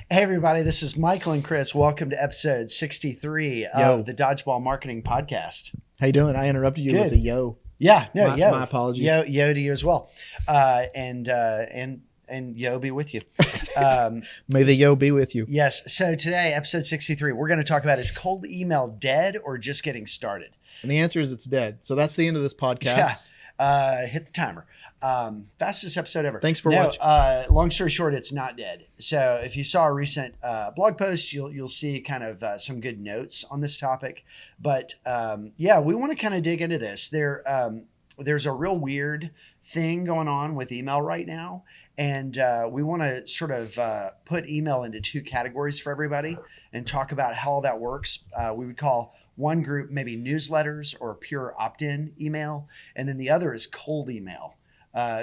Hey everybody, this is Michael and Chris. Welcome to episode 63 of the Dodgeball Marketing Podcast. How you doing? I interrupted you with a yo. Yeah, no, my, yo. My apologies. Yo to you as well. And yo be with you. May the yo be with you. Yes. So today, episode 63, we're going to talk about, is cold email dead or just getting started? And the answer is it's dead. So that's the end of this podcast. Yeah. Hit the timer. Fastest episode ever. Thanks for watching. Long story short, it's not dead. So if you saw a recent blog post, you'll see kind of some good notes on this topic. But we want to kind of dig into this. There's a real weird thing going on with email right now. And we want to sort of put email into two categories for everybody and talk about how all that works. We would call one group maybe newsletters or pure opt-in email. And then the other is cold email.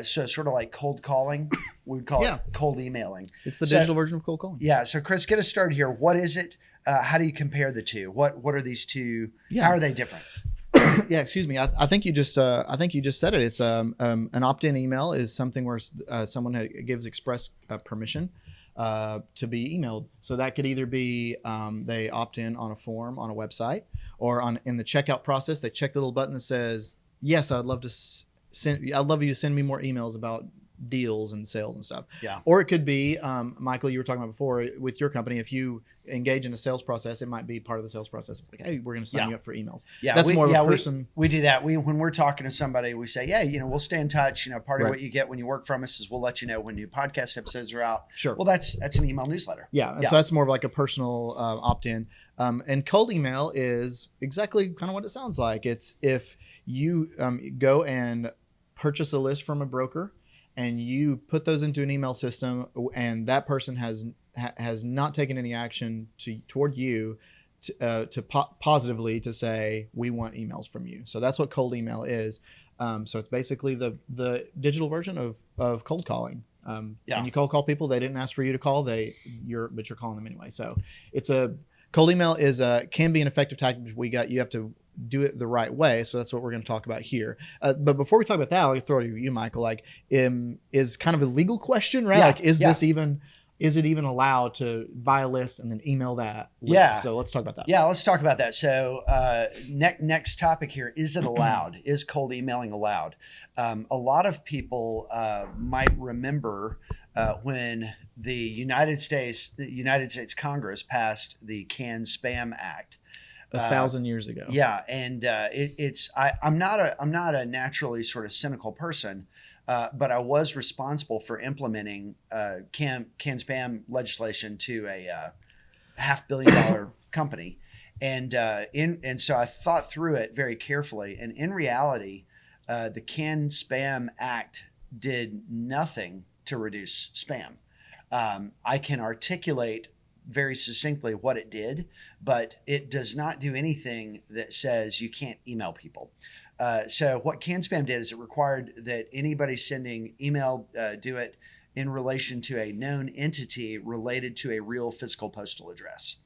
So sort of like cold calling, we would call it cold emailing. It's the digital version of cold calling. Yeah. So Chris, get us started here. What is it? How do you compare the two? What are these two? Yeah. How are they different? Yeah, excuse me. I think you just said it. It's an opt-in email is something where someone gives express permission to be emailed. So that could either be they opt in on a form on a website, or in the checkout process they check the little button that says, yes, I'd love you to send me more emails about deals and sales and stuff. Yeah. Or it could be, Michael, you were talking about before with your company, if you engage in a sales process, it might be part of the sales process. It's like, hey, we're going to sign you up for emails. Yeah. That's more of a person. We do that. When we're talking to somebody, we say, we'll stay in touch. Part of Right. what you get when you work from us is we'll let you know when new podcast episodes are out. Sure. Well, that's an email newsletter. Yeah. So that's more of like a personal opt-in. And cold email is exactly kind of what it sounds like. It's if you go and purchase a list from a broker and you put those into an email system, and that person has not taken any action toward you positively to say, we want emails from you. So that's what cold email is. So it's basically the digital version of cold calling. And you cold call people, they didn't ask for you to call, but you're calling them anyway. So it's cold email can be an effective tactic. You have to do it the right way. So that's what we're going to talk about here. But before we talk about that, I'll throw it to you, Michael. Is kind of a legal question, right? Yeah. Is it even allowed to buy a list and then email that list? Yeah. So let's talk about that. Yeah, let's talk about that. So next topic here, is it allowed? Is cold emailing allowed? A lot of people might remember when the United States Congress passed the Can Spam Act. 1,000 years ago. Yeah. And I'm not a naturally sort of cynical person, but I was responsible for implementing can spam legislation to a $500 million company. And so I thought through it very carefully. And in reality, the Can Spam Act did nothing to reduce spam. I can articulate very succinctly what it did, but it does not do anything that says you can't email people. So what Can Spam did is it required that anybody sending email do it in relation to a known entity related to a real physical postal address.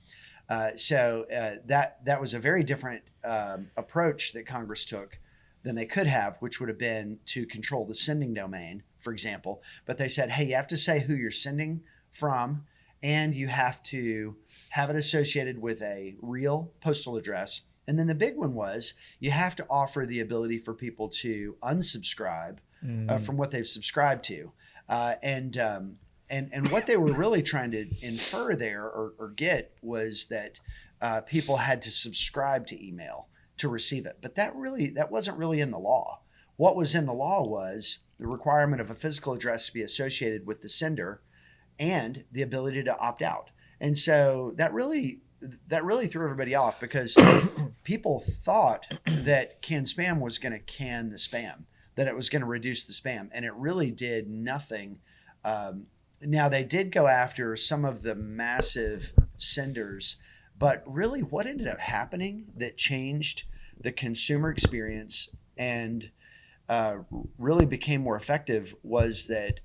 So that was a very different approach that Congress took than they could have, which would have been to control the sending domain, for example. But they said, hey, you have to say who you're sending from, and you have to have it associated with a real postal address. And then the big one was you have to offer the ability for people to unsubscribe from what they've subscribed to. And what they were really trying to infer there or get was that people had to subscribe to email to receive it. But that wasn't really in the law. What was in the law was the requirement of a physical address to be associated with the sender and the ability to opt out. And so that really threw everybody off, because people thought that Can Spam was going to can the spam, that it was going to reduce the spam, and it really did nothing. Now, they did go after some of the massive senders, but really what ended up happening that changed the consumer experience and really became more effective was that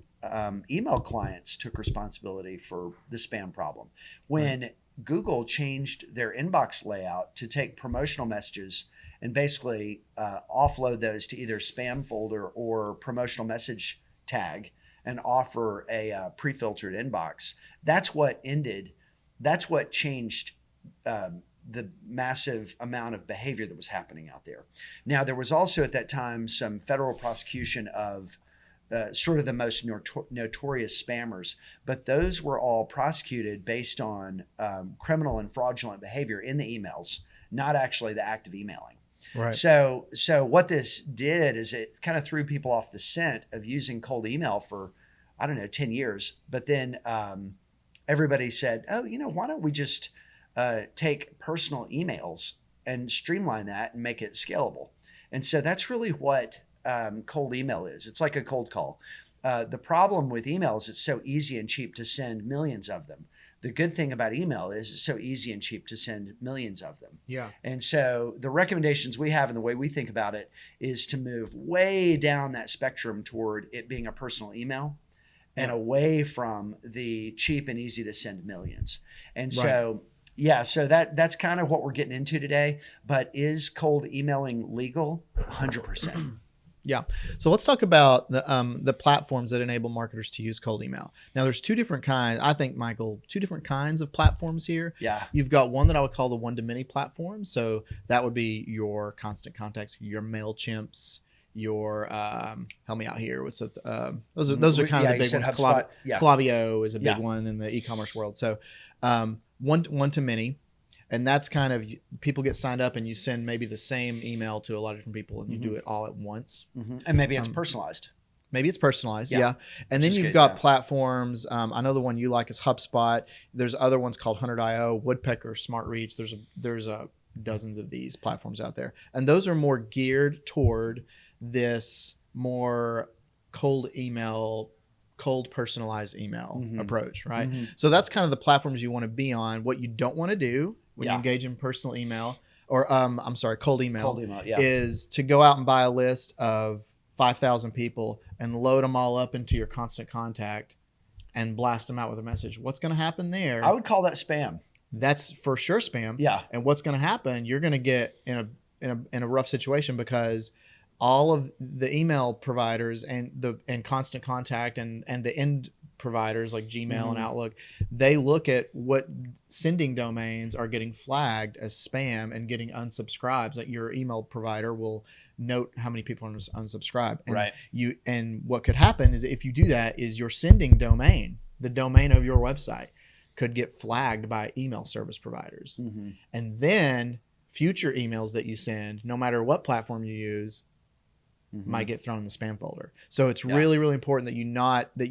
email clients took responsibility for the spam problem. When Google changed their inbox layout to take promotional messages and basically offload those to either spam folder or promotional message tag and offer a pre-filtered inbox. That's what changed the massive amount of behavior that was happening out there. Now, there was also at that time some federal prosecution of sort of the most notorious spammers, but those were all prosecuted based on criminal and fraudulent behavior in the emails, not actually the act of emailing. Right. So what this did is it kind of threw people off the scent of using cold email for, I don't know, 10 years. But then everybody said, oh, why don't we just take personal emails and streamline that and make it scalable? And so that's really what cold email is. It's like a cold call. The problem with email is it's so easy and cheap to send millions of them. The good thing about email is it's so easy and cheap to send millions of them. Yeah. And so the recommendations we have and the way we think about it is to move way down that spectrum toward it being a personal email and away from the cheap and easy to send millions. And so, so that's kind of what we're getting into today. But is cold emailing legal? 100%. Yeah. So let's talk about the platforms that enable marketers to use cold email. Now, there's two different kinds. I think, Michael, two different kinds of platforms here. Yeah. You've got one that I would call the one-to-many platform. So that would be your Constant Contacts, your MailChimps, your help me out here. What's it? Those are kind of the big ones. HubSpot. Klaviyo is a big one in the e-commerce world. So one-to-many. And that's kind of, people get signed up and you send maybe the same email to a lot of different people and you do it all at once. And maybe it's personalized. Maybe it's personalized. Yeah. And then you've got platforms. I know the one you like is HubSpot. There's other ones called Hunter.io, Woodpecker, SmartReach. There's dozens of these platforms out there. And those are more geared toward this more cold personalized email approach, right? So that's kind of the platforms you want to be on. What you don't want to do when you engage in personal email or cold email is to go out and buy a list of 5,000 people and load them all up into your Constant Contact and blast them out with a message. What's going to happen there? I would call that spam. That's for sure spam. Yeah. And what's going to happen? You're going to get in a rough situation because all of the email providers and Constant Contact and the end providers like Gmail and Outlook, they look at what sending domains are getting flagged as spam and getting unsubscribes. That your email provider will note how many people are unsubscribed. And and what could happen is if you do that is your sending domain, the domain of your website, could get flagged by email service providers. And then future emails that you send, no matter what platform you use, might get thrown in the spam folder. So it's really, really important that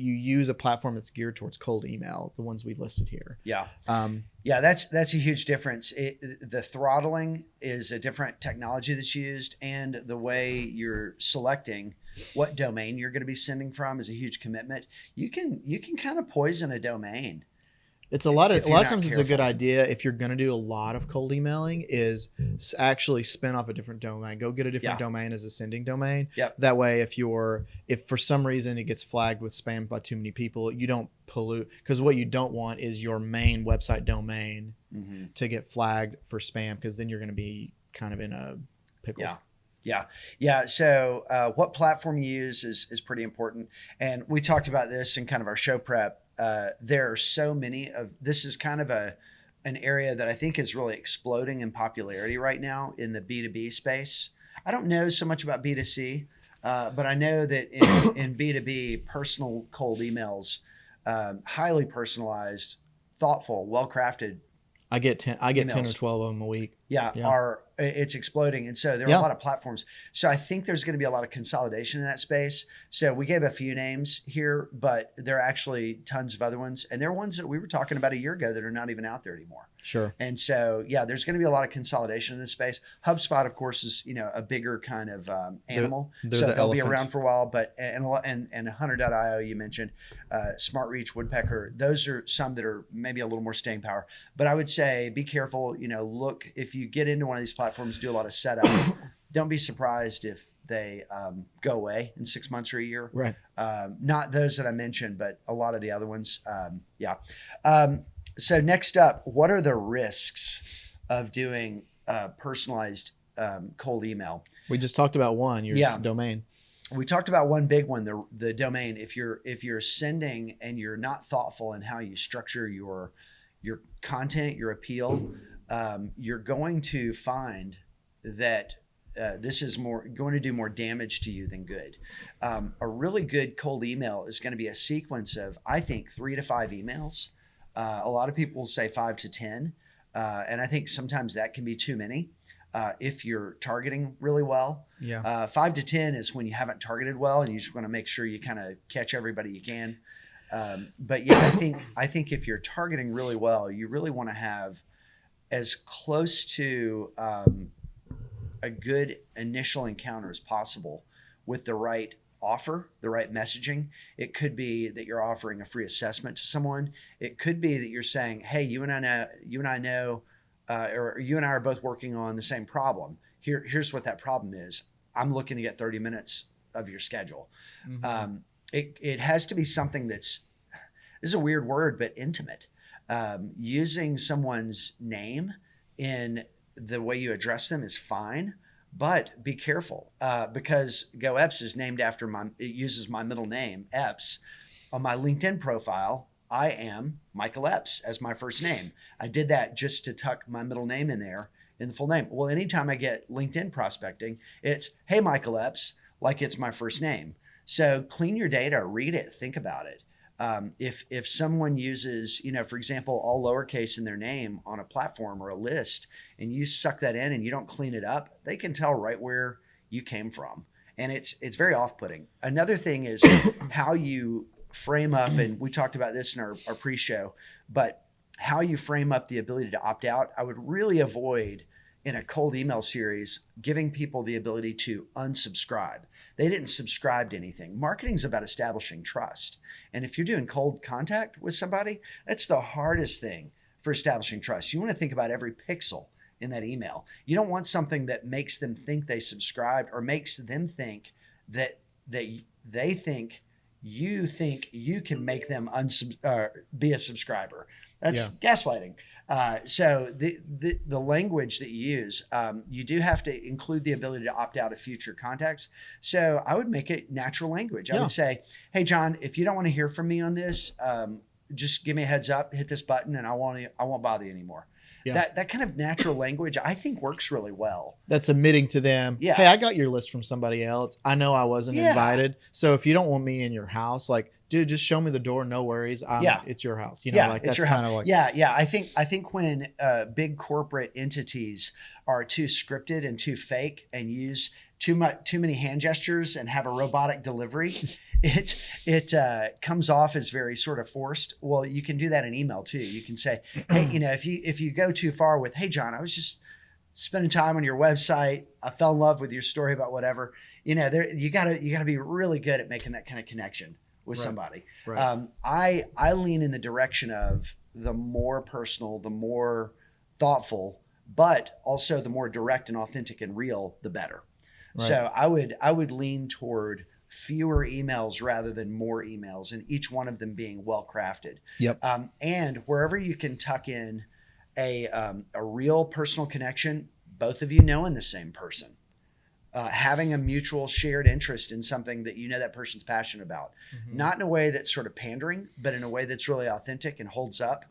you use a platform that's geared towards cold email, the ones we listed here. Yeah. That's a huge difference. The throttling is a different technology that's used, and the way you're selecting what domain you're going to be sending from is a huge commitment. You can kind of poison a domain. It's a lot of times it's a good idea if you're going to do a lot of cold emailing is actually spin off a different domain. Go get a different domain as a sending domain. That way, if for some reason it gets flagged with spam by too many people, you don't pollute, because what you don't want is your main website domain to get flagged for spam, because then you're going to be kind of in a pickle. Yeah. So what platform you use is pretty important. And we talked about this in kind of our show prep. There are so many this is kind of an area that I think is really exploding in popularity right now in the B2B space. I don't know so much about B2C, but I know that in B2B, personal cold emails, highly personalized, thoughtful, well-crafted. I get 10 or 12 of them a week. It's exploding. And so there are a lot of platforms. So I think there's going to be a lot of consolidation in that space. So we gave a few names here, but there are actually tons of other ones. And there are ones that we were talking about a year ago that are not even out there anymore. Sure. And so, there's going to be a lot of consolidation in this space. HubSpot, of course, is, a bigger kind of animal. So they'll be around for a while, but, and Hunter.io, you mentioned, SmartReach, Woodpecker, those are some that are maybe a little more staying power. But I would say, be careful, look, if you get into one of these platforms, do a lot of setup. Don't be surprised if they go away in 6 months or a year. Right. Not those that I mentioned, but a lot of the other ones. So next up, what are the risks of doing personalized cold email? We just talked about one, your domain. we talked about one big one, the domain. If you're sending and you're not thoughtful in how you structure your content, your appeal, you're going to find that this is going to do more damage to you than good. A really good cold email is going to be a sequence of, I think, 3 to 5 emails. A lot of people say 5 to 10, and I think sometimes that can be too many. If you're targeting really well. 5 to 10 is when you haven't targeted well and you just want to make sure you kind of catch everybody you can. But yeah, I think if you're targeting really well, you really want to have as close to a good initial encounter as possible with the right offer, the right messaging. It could be that you're offering a free assessment to someone. It could be that you're saying, hey, you and I know, or you and I are both working on the same problem. Here's what that problem is. I'm looking to get 30 minutes of your schedule. Mm-hmm. It has to be something this is a weird word, but intimate. Using someone's name in the way you address them is fine, but be careful because Go Epps is named after it uses my middle name, Epps. On my LinkedIn profile, I am Michael Epps as my first name. I did that just to tuck my middle name in there in the full name. Well, anytime I get LinkedIn prospecting, it's, hey, Michael Epps, like it's my first name. So clean your data, read it, think about it. If someone uses, for example, all lowercase in their name on a platform or a list, and you suck that in and you don't clean it up, they can tell right where you came from. And it's very off-putting. Another thing is how you frame up, and we talked about this in our pre-show, but how you frame up the ability to opt out. I would really avoid in a cold email series giving people the ability to unsubscribe. They didn't subscribe to anything. Marketing's about establishing trust. And if you're doing cold contact with somebody, that's the hardest thing for establishing trust. You want to think about every pixel in that email. You don't want something that makes them think they subscribed or makes them think that they think you can make them be a subscriber. That's gaslighting. So the language that you use, you do have to include the ability to opt out of future contacts. So I would make it natural language. I would say, hey, John, if you don't want to hear from me on this, just give me a heads up, hit this button, and I won't bother you anymore. Yeah. That kind of natural language, I think, works really well. That's admitting to them, hey, I got your list from somebody else. I know I wasn't invited. So if you don't want me in your house, like, dude, just show me the door. No worries. It's your house. Like that's kind of like. Yeah. I think when big corporate entities are too scripted and too fake and use too many hand gestures and have a robotic delivery, it comes off as very sort of forced. Well, you can do that in email too. You can say, hey, if you go too far with, hey, John, I was just spending time on your website. I fell in love with your story about whatever. You gotta be really good at making that kind of connection with somebody. Right. I lean in the direction of the more personal, the more thoughtful, but also the more direct and authentic and real, the better. Right. So I would lean toward fewer emails rather than more emails, and each one of them being well crafted. Yep. And wherever you can tuck in a real personal connection, both of you knowing the same person. Having a mutual shared interest in something that that person's passionate about, not in a way that's sort of pandering, but in a way that's really authentic and holds up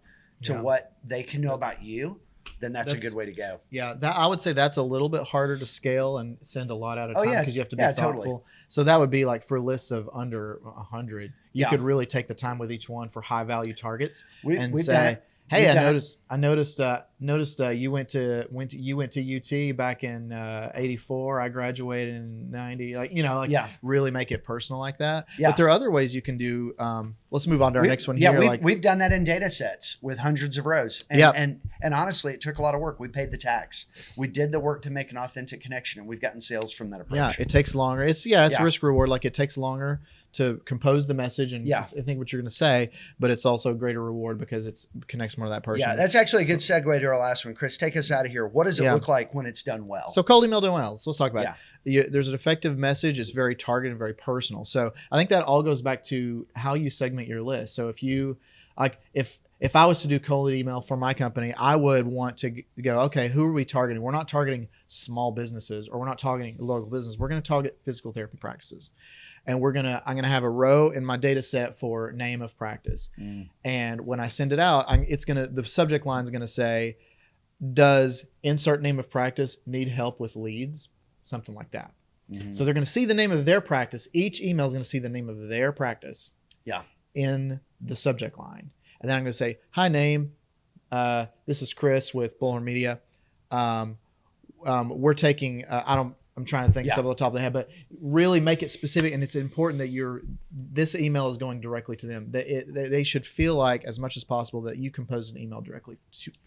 to what they can know about you, then that's a good way to go. Yeah, I would say that's a little bit harder to scale and send a lot at a time because you have to be thoughtful. Totally. So that would be like for lists of under 100, you could really take the time with each one for high value targets and say, hey, I noticed you went to UT back in 84. I graduated in 90. Really make it personal like that. Yeah. But there are other ways you can do. Let's move on to our next one here. Yeah, we've done that in data sets with hundreds of rows. And honestly, it took a lot of work. We paid the tax. We did the work to make an authentic connection, and we've gotten sales from that approach. Yeah, it takes longer. It's risk reward. Like it takes longer to compose the message and think what you're going to say, but it's also a greater reward because it connects more to that person. Yeah, that's actually a good segue to our last one. Chris, take us out of here. What does it look like when it's done well? So cold email done well. So let's talk about it. There's an effective message. It's very targeted and very personal. So I think that all goes back to how you segment your list. So if you if I was to do cold email for my company, I would want to go, okay, who are we targeting? We're not targeting small businesses, or we're not targeting local business. We're going to target physical therapy practices. And I'm going to have a row in my data set for name of practice. And when I send it out, the subject line is going to say, does insert name of practice need help with leads? Something like that. So they're going to see the name of their practice. Each email is going to see the name of their practice in the subject line. And then I'm going to say, hi, name. This is Chris with Bullhorn Media. We're taking, I'm trying to think of something off the top of the head, but really make it specific. And it's important that this email is going directly to them. They should feel like, as much as possible, that you compose an email directly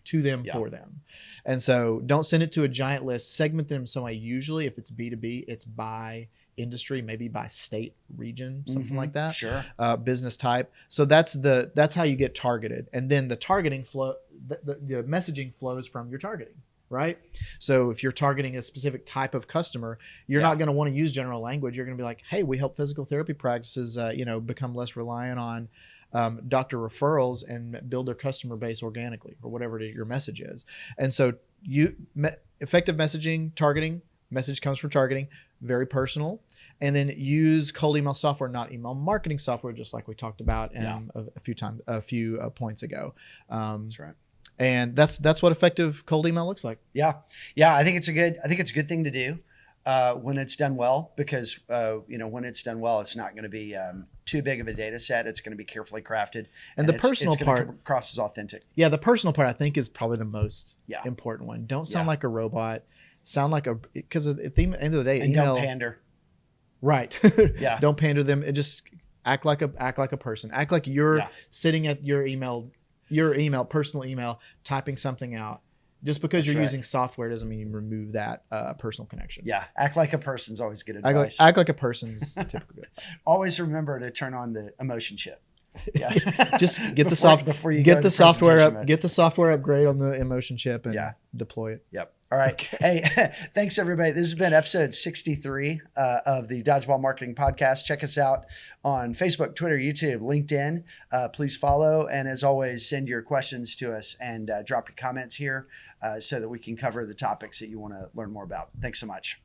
to them for them. And so don't send it to a giant list. Segment them some way. Usually, if it's B2B, it's by industry, maybe by state, region, something like that. Sure. Business type. So that's how you get targeted. And then the targeting flow, the messaging flows from your targeting. Right. So if you're targeting a specific type of customer, you're not going to want to use general language. You're going to be like, hey, we help physical therapy practices, become less reliant on doctor referrals and build their customer base organically, or whatever your message is. And so effective messaging, targeting, message comes from targeting, very personal. And then use cold email software, not email marketing software, just like we talked about a few points ago. That's right. And that's what effective cold email looks like. Yeah. I think it's a good thing to do when it's done well, because when it's done well, it's not going to be too big of a data set. It's going to be carefully crafted, and the personal part come across as authentic. Yeah, the personal part I think is probably the most important one. Don't sound like a robot. Sound like because at the end of the day, and email, don't pander. Right. Don't pander them. It just act like a person. Act like you're sitting at your personal email, typing something out. Just because you're using software doesn't mean you remove that personal connection. Yeah. Act like a person's always good advice. Act like a person's typical good advice. Always remember to turn on the emotion chip. Yeah. Just get the software upgrade on the emotion chip and deploy it. Yep. All right. Okay. Hey, thanks everybody. This has been episode 63 of the Dodgeball Marketing Podcast. Check us out on Facebook, Twitter, YouTube, LinkedIn. Please follow. And as always, send your questions to us and drop your comments here so that we can cover the topics that you want to learn more about. Thanks so much.